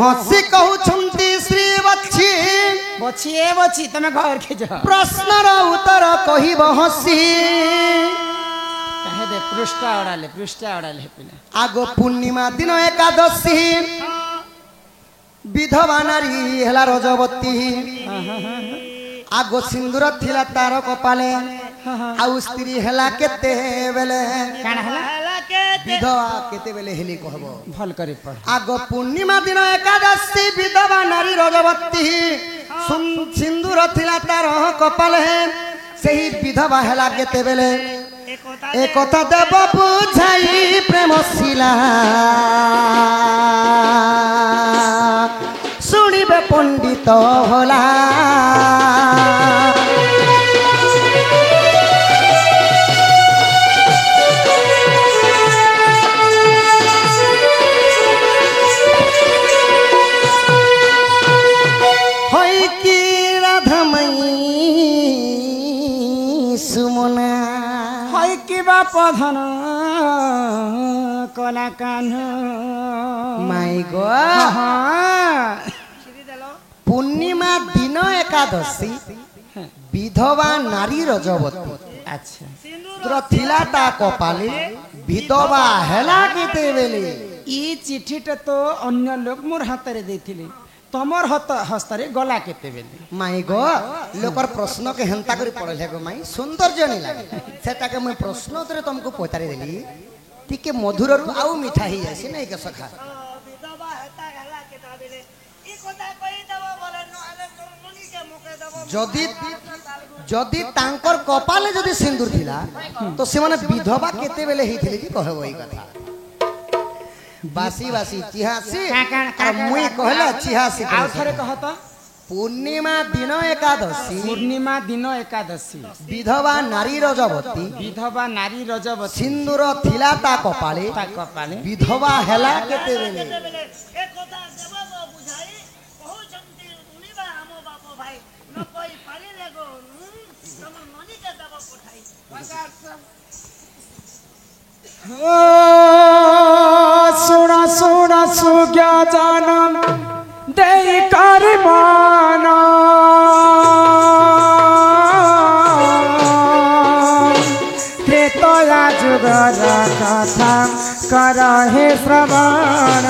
हसी कहउछंती श्री बच्ची बची ए बची तमे घर के जा प्रश्नर उत्तर कहिब हसी कहे दे पृष्ठा ओडाले पिला आगो पूर्णिमा दिन एकादशी विधवा नारी हेला रजवती आगो सिंदूर थिला तार कपाले आउ स्त्री हेला केते बेले काना हला विधवा केते बेले हेली कहबो भल करे पड़ आगो पूर्णिमा दिन एकादशी विधवा नारी रजवती सिंदूर थिला तार कपाले सही विधवा हेला केते बेले एक कथा देव बुझाई प्रेम शिला शुणिबे पंडित होला होई की राधामयी सुमना हई की बाप धन कला कान माई गो पूर्णिमा दिन एकादशी विधवा नारी रजवती अच्छा थिला ता कपाले विधवा हेला केते बेले ई चिठीटा तो अन्य लोक मोर हातरे देथिले तमर हस्तरे गला केते बेले माई गो लोकर प्रश्न के हेंता करी पड़ले गो माई सौंदर्य नहीं लागे सेटा के मैं प्रश्न उत्तर तुमको पचारि देली टिके मधुर रु आउ मीठा ही जासी नहीं के सखा विधवा हेता गला केता बेले ई कोता कहि देबो बोले नहले तोर मुनि के मुके देबो जदि जदि तांकर कपाले जदि सिंदूर थिला तो से माने विधवा केते बेले ही थिले जी कहबो ई कथा बासी बासी चिहासी और मुई कहला चिहासी आ थरे कहता पूर्णिमा दिन एकादशी विधवा नारी रजवती सिंदूर थिला ता कपाले विधवा हेला केते बेले एक कोता देबो बुझाई कहू जंती उनीबा हमो बापो भाई न कोई पाली लेगो तम मुनि के देबो पठाई सुना सुना सुज्ञा जानम दे कर माना त्रेतया जुगर कथा कर हे श्रवण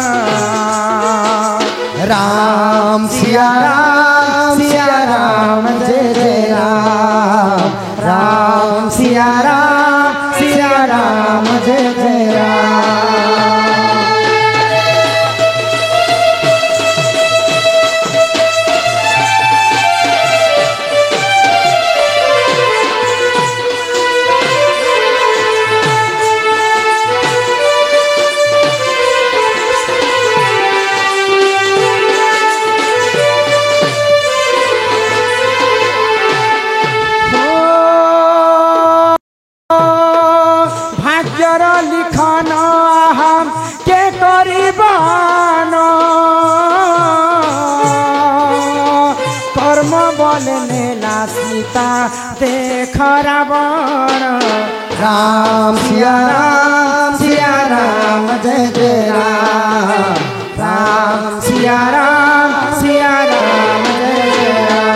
राम सिया राम जय जय राम राम सिया राम जय जय राम देख रावण राम सिया राम जय जय राम राम सिया राम जय जय राम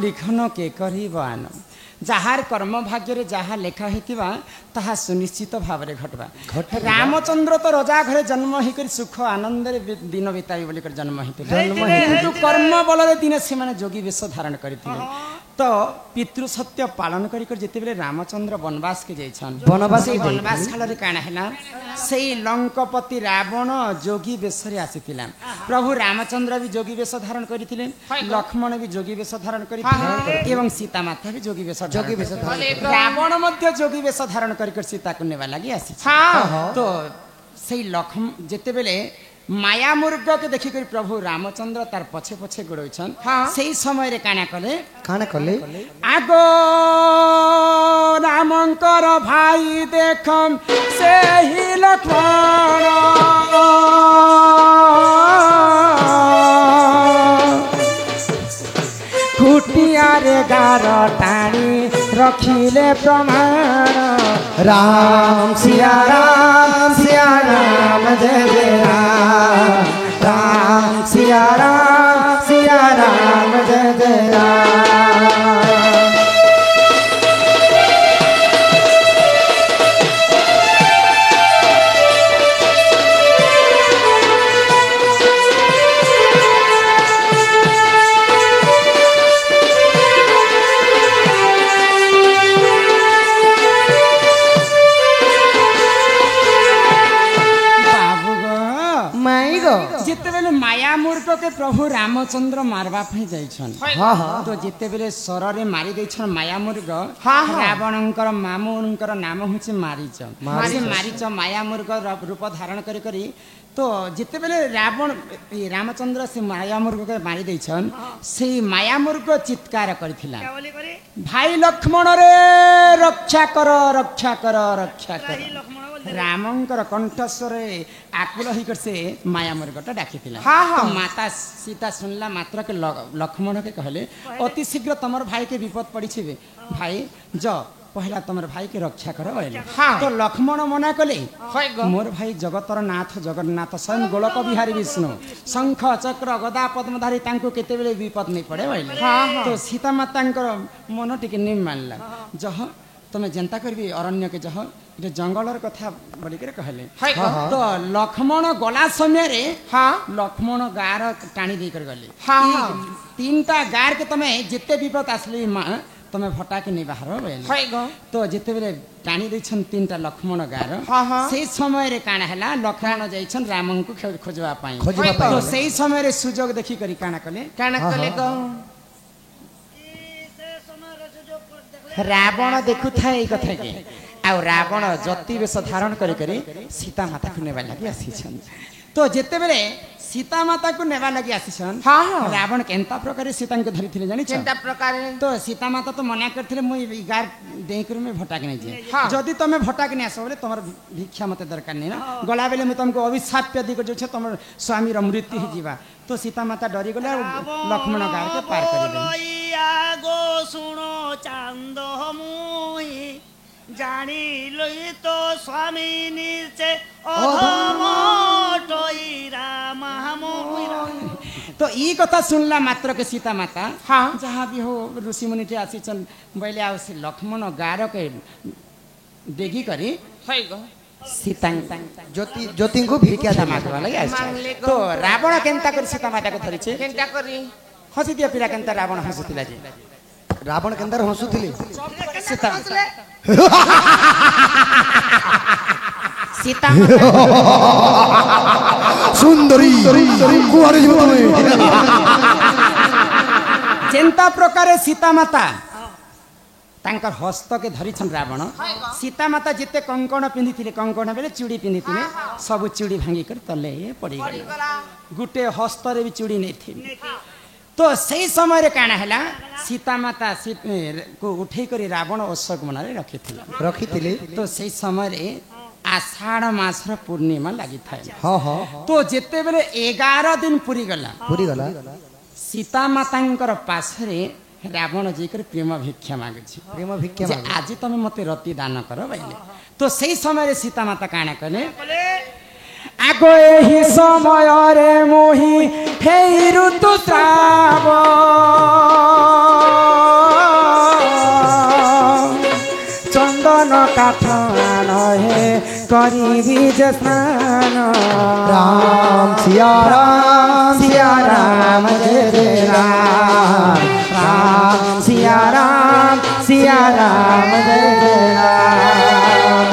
लिखन के करिबान जहार कर्म भाग्य रे जहा लेखा हेतिबा ताहा सुनिश्चित भाव रे घटबा रामचंद्र तो रजा घरे जन्म ही कर सुख आनंद रे दिन बिताई बोली कर जन्म ही किंतु कर्म बल रे दिन से माने जोगी वेश धारण करथिले तो पितृ सत्य पालन करी कर जेते बेले रामचंद्र वनवास के जाइछन वनवास काल रे काना हैला सेई लंकापति रावण जोगी वेश रे आसीतिला प्रभु रामचंद्र भी जोगी वेश धारण करथिले लक्ष्मण भी जोगी वेश धारण करथिले एवं सीता माता भी जोगी वेश रावण मध्य जोगी वेश धारण कर सीता को नेवा लगी आसी तो सेई लक्ष्मण जेते बेले माया मुर्ग के देखिक प्रभु रामचंद्र तार पछे पछे गोड़छन से समय रे काना कले काना कले आगो रामंकर भाई देखम से ही लक्ष्मण कुटियारे गार टाणी रखिले प्रमाण राम सिया राम जय जय राम राम सिया राम जय जय राम। जितेबेले माया मूर्ख के प्रभु रामचंद्र मारवा जाइछन हाँ हाँ तो जितेबेले सररे मारी देछन माया मूर्ख रावणंकर मामुनकर नाम होछि मारीच मारीच माया मूर्ख रूप धारण करी करी तो जितेबेले रामचंद्र से माया मूर्ख के मारी देछन से माया मूर्ख चित्कार करथिला भाई लक्ष्मण रे रक्षा कर रक्षा कर रक्षा कर रामंकर कंठस्वर आकुल होकर से माया मृगटा डाकिथिला तो माता सीता सुनला मात्र के लक्ष्मण के कहले अति शीघ्र तमर भाई के विपद पड़ी छे भाई ज पहला तमर भाई के रक्षा कर तो लक्ष्मण मना कले मोर भाई जगतर नाथ जगन्नाथ स्वयं गोलक बिहारी विष्णु शंख चक्र गदा पद्मधारी तांको केते बेले विपद नहीं पड़े बोले तो सीता माता मन टिके नहीं मानला जह तमे जनता करबी अरण्य के जह ये जंगलर कथा बोली के कहले तो लक्ष्मण गला समय रे लक्ष्मण गार टाणी दे कर गले तीनटा गार के तमे जिते विपद आसली तमे भटा के नहीं बाहर बेले तो जिते बेले टाणी दैछन तीनटा लक्ष्मण गार से समय रे काना हला लक्ष्मण जाइछन रामन को खोजवा पाई तो से समय रे सुजोग देखि करी काना कले को रावण देखु था ये कथा के आ रावण जति बेश धारण करी करी सीता माता को नेबा लगी आसीछन तो जेते बेले सीता माता को नेबा लगी आसीछन रावण केनता प्रकार सीता को धरिथिले जानि केनता प्रकार तो सीता माता तो मना करथिले मुई गार देकर में भटा के नै जे जदी तमे भटा के नै आसो बोले तमर भिक्षा मते दरकार नै ना गला बेले में तुमको अभिशाप दी को जो छ तमर स्वामी र मृत्यु ही जीवा तो सीता माता डरी गले लक्ष्मण गार के पार करी गो सुनो चांद मुई जानी लई तो स्वामी नीचे तो ई कथा सुनला मात्र के सीता माता जहाँ भी हो ऋषि मुनि थे आसीचन बैले आ से लक्ष्मण गार के देखी करी सीता ज्योति को भिक्षा भिक्षा मागवा लगे आइछ तो रावण केनता कर सीता माता को धरि छे केनता करी हसी दिया पिला केनता रावण हसुतिला जे रावण के अंदर हंसुथिले सीता सीता सुंदरी कुआरे जो चिंता प्रकार सीता माता तांकर हस्त के धरी छन रावण सीता माता जिते कंकण पिंधि थिले कंकण बेले चूड़ी पिंधि थिले सब चूड़ी भांगी कर तले पड़ी गला गुटे हस्त रे भी चूड़ी नै थी तो सही समय रे काना हला सीता माता को उठे करी रावण अशोक बना रे रखी थिले तो सही समय रे आषाढ़ मास र पूर्णिमा लागि थाए तो जेते बेले 11 दिन पूरी गला सीता मातांकर पास रे रावण जी कर प्रेम भिक्षा मागे आज तुम मते रति दान कर बैले तो सही समय रे सीता माता काना कले आगो एही समय रे मोही हे ऋतु श्राव चंदन काठ हे करी स्नान राम सिया राम जय जय राम राम सिया राम जय जय राम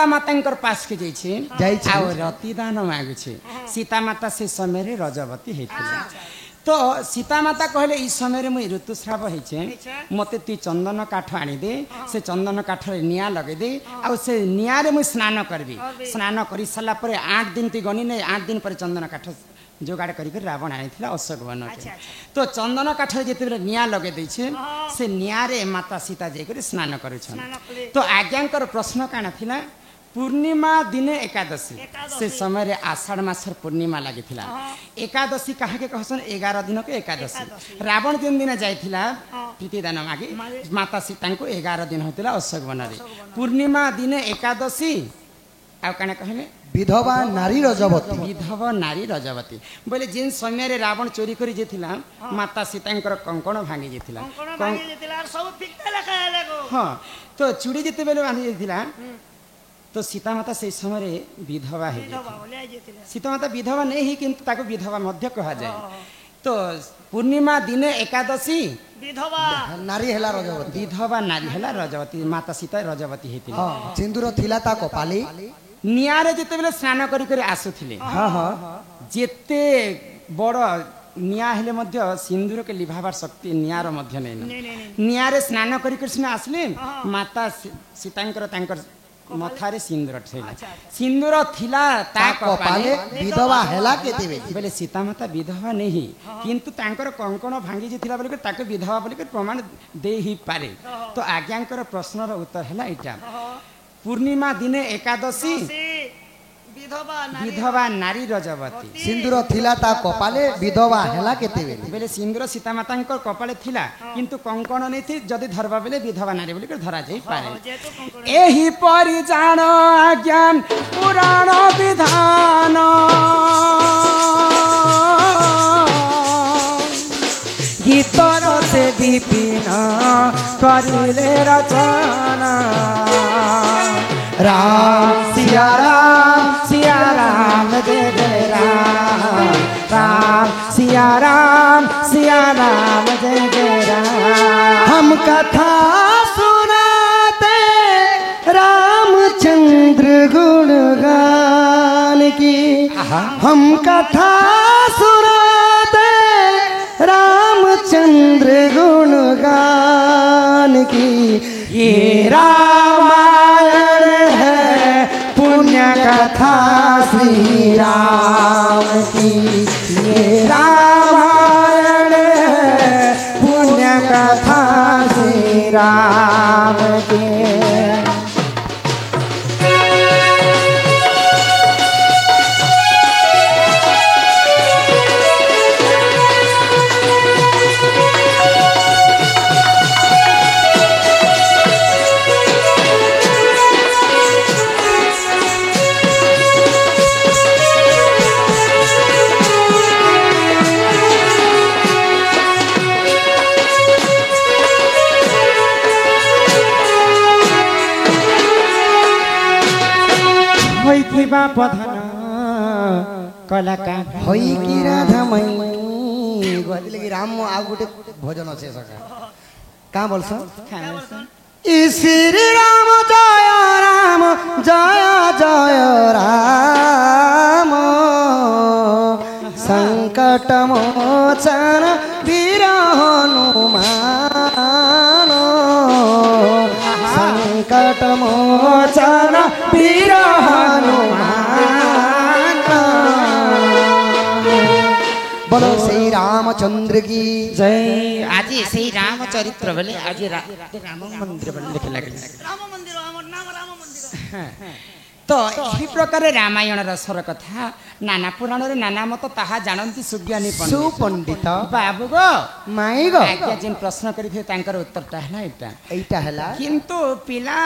सीता माता पास के जाइछे। रतिदान मागुछे सीता माता से समय रजवती होती तो सीता माता कहले इस समय मुई ऋतुस्राव होइछे मते तु चंदन काठ आनी दे से चंदन काठ रे निया लगे दे आ से निया रे मुई स्नान करबी स्नान करि सला परे 8 दिन ती गनी नै 8 दिन पर चंदन काठ जोगाड़ करिक रावण आनिथिला अशोक वन तो चंदन काठ जेते निया लगे दैछे से निया रे माता सीता जेकर स्नान करूछन तो आज्ञांकर प्रश्न काना थिला पूर्णिमा दिने एकादशी से समय रे आषाढ़ मासर पूर्णिमा लागिथिला एकादशी काहे के कहसन 11 दिन के एकादशी रावण दिन दिन जाइथिला प्रीतिदान मागे माता सीता को 11 दिन होतिला अशोक वन रे पूर्णिमा दिने एकादशी आ काने कहले विधवा नारी रजवती विधवा नारी रजवती बोले जिन समय रे रावण चोरी करी जेथिला माता सीतांकर कंकण भांगी जेथिला हां तो चूड़ी जेते बेले बांधी जेथिला तो सीता माता से समय रे विधवा है सीता माता विधवा नहीं ही किंतु ताको विधवा मध्य कहा जाए तो पूर्णिमा दिने एकादशी विधवा नारी हेला रजवती विधवा नारी हेला रजवती माता सीता रजवती हेतिला हां सिंदूर थिला ता कपाली नियारे जेते बेले स्नान करी करी आसुथिले हां हां जेते बड़ निया हेले मध्य सिंदूर के लिभाबार शक्ति नियार मध्य नै नियारे स्नान करी कृष्ण आसले माता सीतांकर तांकर मथारे सिंदूर ठेला सिंदूर थिला ता कपाले विधवा हेला केते बेले सीता माता विधवा नहीं किंतु तांकर कंकण भांगी जेथिला बोले ताके विधवा बोले प्रमाण दे ही पारे तो आज्ञांकर प्रश्नर उत्तर हैला इटा पूर्णिमा दिने एकादशी विधवा नारी रजवती सिंदूर थिला ता कपाले विधवा हेला केते बेले सिंदूर सीता माता कपाले थिला किंतु कंकण नहीं थी जदि धरबा बेले विधवा नारी बोली धरा जाई पारे एही परि जान आज्ञान पुराण विधान गीतर से विपिन करिले रचना राम सिया राम जय जय राम राम सिया राम जय जय राम हम कथा सुनाते रामचंद्र गुणगान की हम कथा सुनाते रामचंद्र गुणगान की ये रामायण है पुण्य कथा श्री राम की ये रामायण है पुण्य कथा श्री राम की पधन कलाका होई की राधामयी गदिले कि राम आ गुटे भजन আছে सका का बोलस श्री राम जय जय राम संकट मोचन वीर हनुमान संकट मोचन वीर हनुमान बोलो श्री रामचंद्र की जय आज श्री रामचरित्र बोले आज राम मंदिर बोले लिखे लगे राम मंदिर हमर नाम राम मंदिर तो यही प्रकार रामायण रसर कथा नाना पुराण रे नाना मत ताहा जानती सुज्ञानी सुपंडित बाबू गो माई गो आज्ञा जिन प्रश्न करिथे तांकर उत्तरटा हला एटा हला किंतु पिला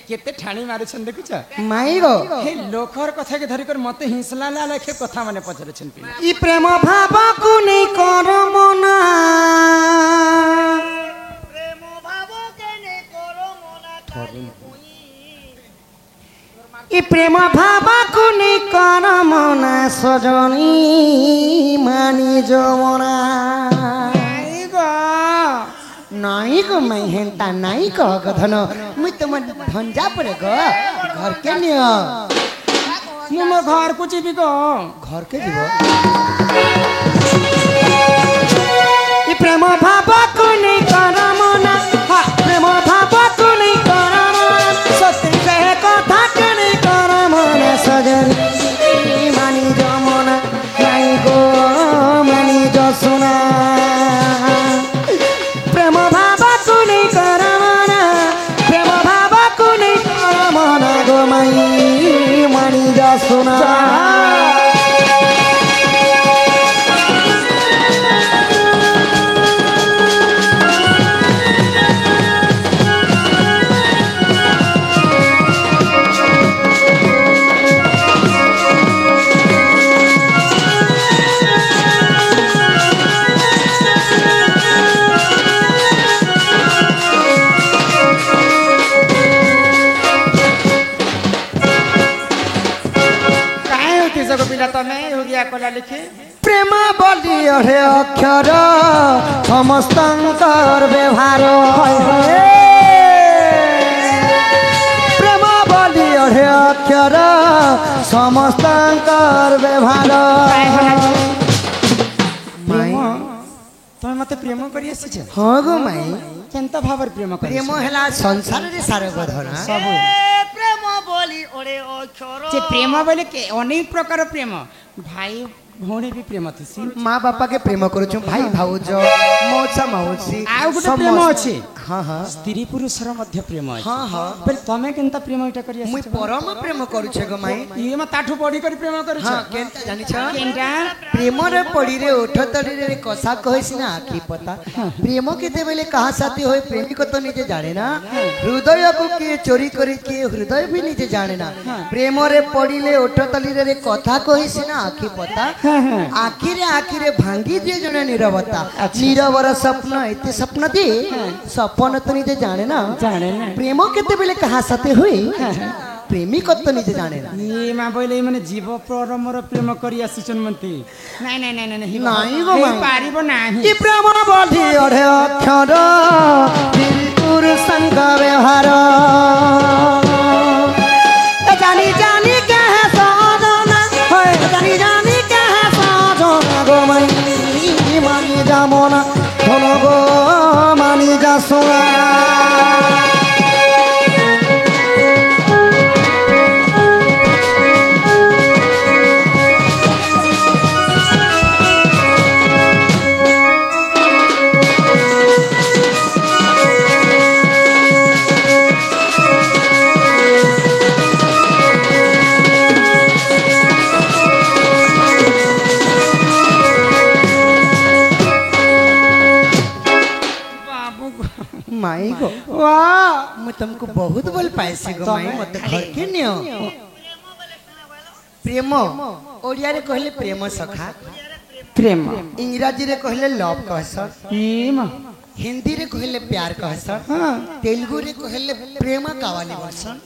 केते ठाणी मारुछन देखुछ माई गो हे लोखर कथा के धरि कर मते हिंसला ला लेखे कथा माने पछरछन पिला ई प्रेम भाव को नहीं कर मना प्रेम भाव के ने करो मोना काली ई प्रेम भाव को नहीं कर मना सजनी मानी जमना नाई को मैं हेंता नाई को गधन मुई तुम धंजा पड़े गो घर के नियो ମୁଁ ମୋ ଘରକୁ ଯିବି ଗୋ घर के जीव ई प्रेम भाव को नहीं कर मना प्रेम भाव को नहीं कर मना सत्य कहे कथा के नहीं कर मना सजनी मानी जमुना नहीं गो मानी जो सुना प्रेम भाव को नहीं कर मना प्रेम भाव को नहीं कर मना गो मानी जो सुना ପିଲା ତମେ ଓଡ଼ିଆ କଲା ଲେଖେ ପ୍ରେମ ବୋଲି ଅଢେ ଅକ୍ଷର ସମସ୍ତଙ୍କର ବ୍ୟବହାର ପ୍ରେମ ବୋଲି ଅଢେ ଅକ୍ଷର ସମସ୍ତଙ୍କର ବ୍ୟବହାର ତମେ ମତେ ପ୍ରେମ କରି ଆସିଛ ହଁ ଗো ମାଇ କେନ୍ତା ଭାବରେ ପ୍ରେମ କରି ପ୍ରେମ ହେଲା ସଂସାରରେ ସାରବଧନ ସବୁ ପ୍ରେମ ବୋଲି ଓଡେ ଅକ୍ଷର ସେ ପ୍ରେମ ବୋଲେ ଅନେକ ପ୍ରକାର ପ୍ରେମ ଭାଇ ଭଉଣୀ ବି ପ୍ରେମ ଥିସି ମା ବାପା କେ ପ୍ରେମ କରୁଛୁ ଭାଇ ଭାଉଜ ମଉସା ମାଉସୀ ଆଉ ଗୋଟେ ପ୍ରେମ ଅଛି ହଁ ହଁ ସ୍ତ୍ରୀ ପୁରୁଷର ମଧ୍ୟ ପ୍ରେମ ଅଛି ହଁ ହଁ ବୋଲେ ତମେ କେନ୍ତା ପ୍ରେମ ଏଟା କରି ମୁଇଁ ଆସିଛ ପରମ ପ୍ରେମ କରୁଛେ ଗো ମାଇ ଇଏ ମା ତାଠୁ ବଢି କରି ପ୍ରେମ କରୁଛ ହଁ କେନ୍ତା ଜାଣିଛ କେନ୍ତା ପ୍ରେମରେ ପଡ଼ିରେ ଓଠ ତଳିରେ କଷା କହିସି ନା ଆଖି ପତା ପ୍ରେମ କେତେବେଳେ କାହା ସାଥୀ ହୋଇ ପ୍ରେମିକ ତ ନିଜେ ଜାଣେ ନା ହୃଦୟକୁ କିଏ ଚୋରି କରି କିଏ ହୃଦୟ ବି ନିଜେ ଜାଣେ ନା ପ୍ରେମରେ ପଡ଼ିଲେ ଓଠ ତଳିରେ କଥା କହିସି ନା ଆଖି ପତା ଆଖିରେ ଭାଙ୍ଗି ଦିଏ ଜଣେ ନିରବତା ନିରବର ସ୍ୱପ୍ନ ଏତେ ସ୍ୱପ୍ନ ଦିଏ ସପନ ତ ନିଜେ ଜାଣେ ନା ଜାଣେ ନା ପ୍ରେମ କେତେବେଳେ କାହା ସାଥୀ ହୋଇ ପ୍ରେମିକ ତ ନିଜେ ଜାଣେ ନା ଇଏ ମା ବୋଇଲେ ମାନେ ଜୀବ ପରମର ପ୍ରେମ କରି ଆସିଛନ୍ ମନ୍ତି ନାଇଁ ନାଇଁ ନାଇଁ ନାଇଁ ନାଇଁ ଗো ମାଇଁ। ପାରିବ ନାହିଁ କି ପ୍ରେମ ବଢି ଅଢେ ଅକ୍ଷର ପୁରୁଷଙ୍କ ବ୍ୟବହାର ଜାନି ଜାନି କେହ ସଜନା ଜାନି ଜାନି କେହ ସଜନା ଗো ମାଇ মানি যাবো না ধন গো মানি যা সোনা माई गो वाह मैं तुमको बहुत बोल पाए गो माई मत घर के नियो प्रेम ओडिया रे कहले प्रेम सखा प्रेम इंग्रजी रे कहले लव कहसन ई मा हिंदी रे कहले प्यार कहसन हां तेलुगु रे कहले प्रेम कावाली वर्षन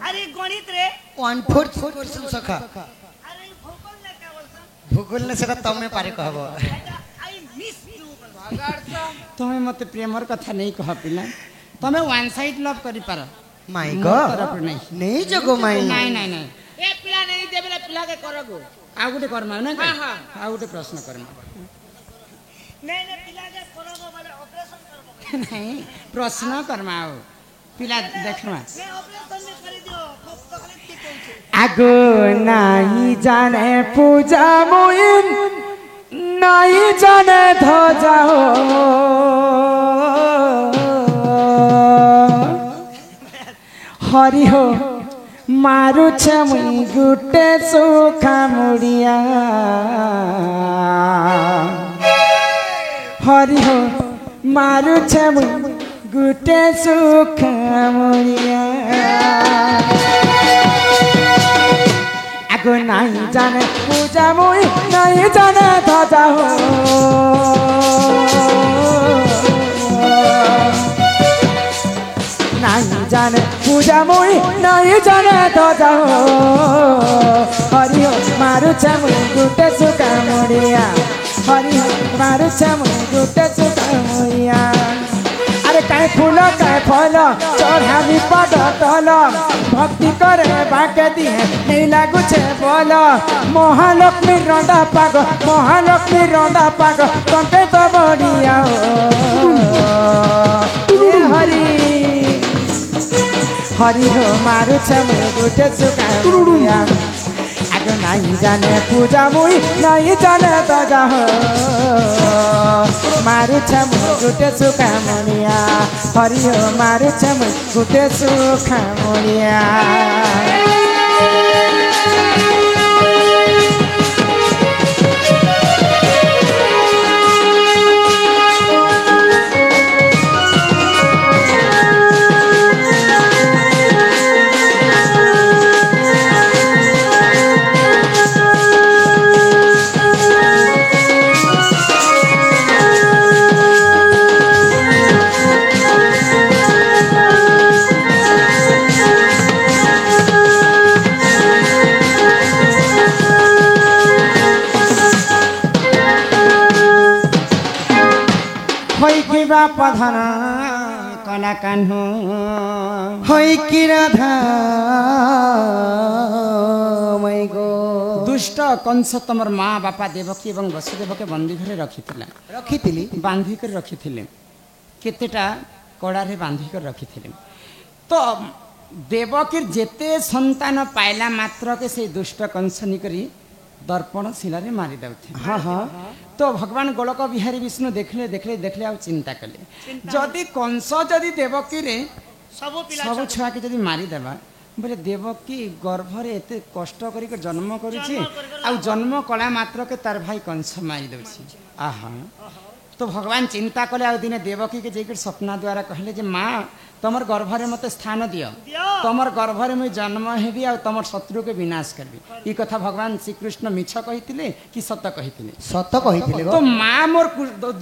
अरे गणित रे 1/4% सखा अरे भूगोल ने क्या बोलसन भूगोल ने सेटा तमे पारे कहबो आई मिस यू तमे मते प्रेमर कथा नहीं कह पिला तमे वन साइड लव करि पार माई मोर गो तरफ नहीं नहीं जगो माई नहीं नहीं नहीं ए पिला नहीं देबेला पिला के करगो ଆଉ ଗୋଟେ କର୍ମା ନା हाँ, हाँ। ଆଉ ଗୋଟେ ପ୍ରଶ୍ନ କର୍ମା नहीं नहीं पिला के करगो बोले ऑपरेशन करबो नहीं प्रश्न कर्मा ଆଉ ପିଲା ଦେଖମା मैं ऑपरेशन में कर दियो खूब तकलीफ की कहू आगो नहीं जाने पूजा मोइन नहीं जाने ध्वजा हो हरि हो मारू मुई गुटे सुखा मुड़िया हरि हो मारू मुई गुटे सुखा मुड़िया आगो नहीं जाने पूजा मुई नहीं जाने ध्वजा हो नहीं जाने पूजा मुई नहीं जाने ध्वजा हो हरि हो मारू मुई गुटे सुखा मुड़िया हरि हो मारू मुई गुटे सुखा मुड़िया अरे काय फूल काय फल चढ़ावी पद तल भक्ति करे बाके दिए नहीं लागुचे बोलो महालक्ष्मी रंदा पाग महालक्ष्मी रंदा पाग तंके तो बढ़िया हरी हरी हो मारू छे गुटे सुका आगे नहीं जाने पूजा मुई नहीं जाने दादा हो मारू छम गुटे सुखा मुनिया हरि हो मारू छम गुटे सुखा मुनिया प्रधान कला कान्हू হই কি রাধা মাই গো दुष्ट कंस तमर माँ बापा देवकी एवं वसुदेव के बंदी घरे रखिथिला ରଖିଥିଲି बांधिक रखिथिले केतेटा कड़ारे बांधिक रखिथिले तो देवकीर जेते संतान पाइला मात्र के से दुष्ट कंस निकरी दर्पण शिला रे मारी दउथे हाँ हाँ तो भगवान गोलक बिहारी विष्णु देखले देखले देखले आ चिंता कले जदि कंस जदि देवकी रे सबो पिला सब छुआ के जदि मारी देबा बोले देवकी गर्भ रे एते कष्ट करी के जन्म करूची आ जन्म कला मात्र के तार भाई कंस मारी दउची आहा तो भगवान चिंता कले आ दिने देवकी के जेकर सपना द्वारा कहले जे मां तमर गर्भ रे मते स्थान दियो तमर गर्भ रे मैं जन्म हेबी आ तमर शत्रु के विनाश करबी ई कथा भगवान श्री कृष्ण मिछ कहितिले कि सत कहितिले ସତ କହିଥିଲେ तो ଗो मां मोर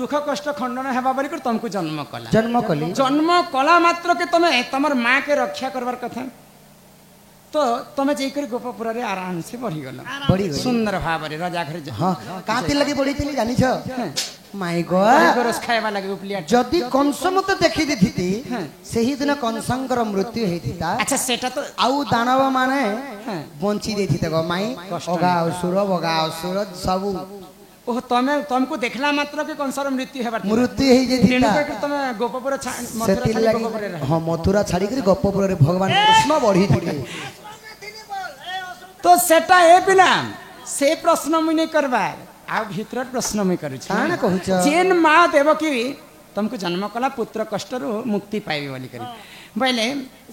दुख कष्ट खंडन हेबा बोली कर तुमको जन्म कला ଜନ୍ମ କଲି जन्म कला मात्र के तमे तमर मां के रक्षा करबार कथा तो तमे जेकर गोपपुर रे आराम से बढ़ी गलो ବଢି ଗଲି सुंदर भाव रे राजा घर ହଁ କାନ୍ତି ଲାଗି ବଢିଥିଲି ଜାଣିଛ ମାଇ ଗो गोरस खाइबा लागे उपलिया ଯଦି କଂସ ମତେ ଦେଖି ଦେଇଥିତି ସେହି ଦିନ କଂସଙ୍କର ମୃତ୍ୟୁ ହେଇଥିତା अच्छा सेटा तो ଆଉ ଦାନବ ମାନେ ହଁ। ବଞ୍ଚି ଦେଇଥିତେ ଗो ମାଇ କଷ୍ଟ ଅଗା ଅସୁର ବଗା ଅସୁର ସବୁ ओह तमे तुमको देखला मात्र के कंसर मृत्यु हेबार ମୃତ୍ୟୁ ହେଇଯାଇଥିଲା तमे गोपपुर मथुरा ସେଥି छाड़ी ଲାଗି गोपपुर रे ହଁ ମଥୁରା ଛାଡ଼ିକରି ଗପପୁରରେ ଭଗବାନ କୃଷ୍ଣ ବଢିଥିଲେ तो सेटा ए पिला से प्रश्न मुई नहीं करबार आ भीतर प्रश्न मुई करू छी काण कहूछ जेन माँ देवकी तुमको जन्म कला पुत्र कष्ट रु मुक्ति पाइबे बोली कर बोले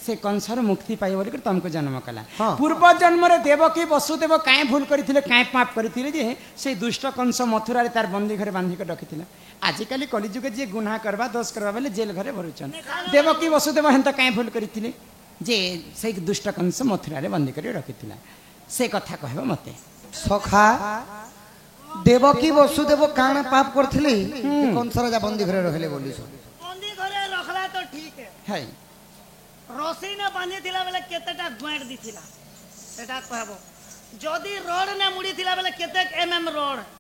से कंसर मुक्ति पाइबे बोली कर तुमको जन्म कला हाँ। पूर्व जन्म रे देवकी वसुदेव काहे भूल करिथिले काहे पाप करिथिले जे से दुष्ट कंस मथुरा रे तार बंदी घरे बांधी के रखिथिले आजिकली कलिजुग जे गुनाह करबा दोष करबा बोले जेल घरे भरुचन देवकी वसुदेव हेंता काहे भूल करिथिले जे से दुष्ट कंस मथुरा रे बंदी करे रखिथिला से कथा कहबो मते ସଖା ଦେବକୀ ବସୁଦେବ କାଣ ପାପ କରିଥିଲେ କଂସ ରାଜା ବନ୍ଦୀ ଘରେ ରହିଲେ ବୋଲି बंदी घरे रखला तो ठीक है है रसी ने बांधी थिला बेले केतेटा गुएट दिथिला सेटा कहबो जदी रोड ने मुड़ी थिला बेले केते एमएम रोड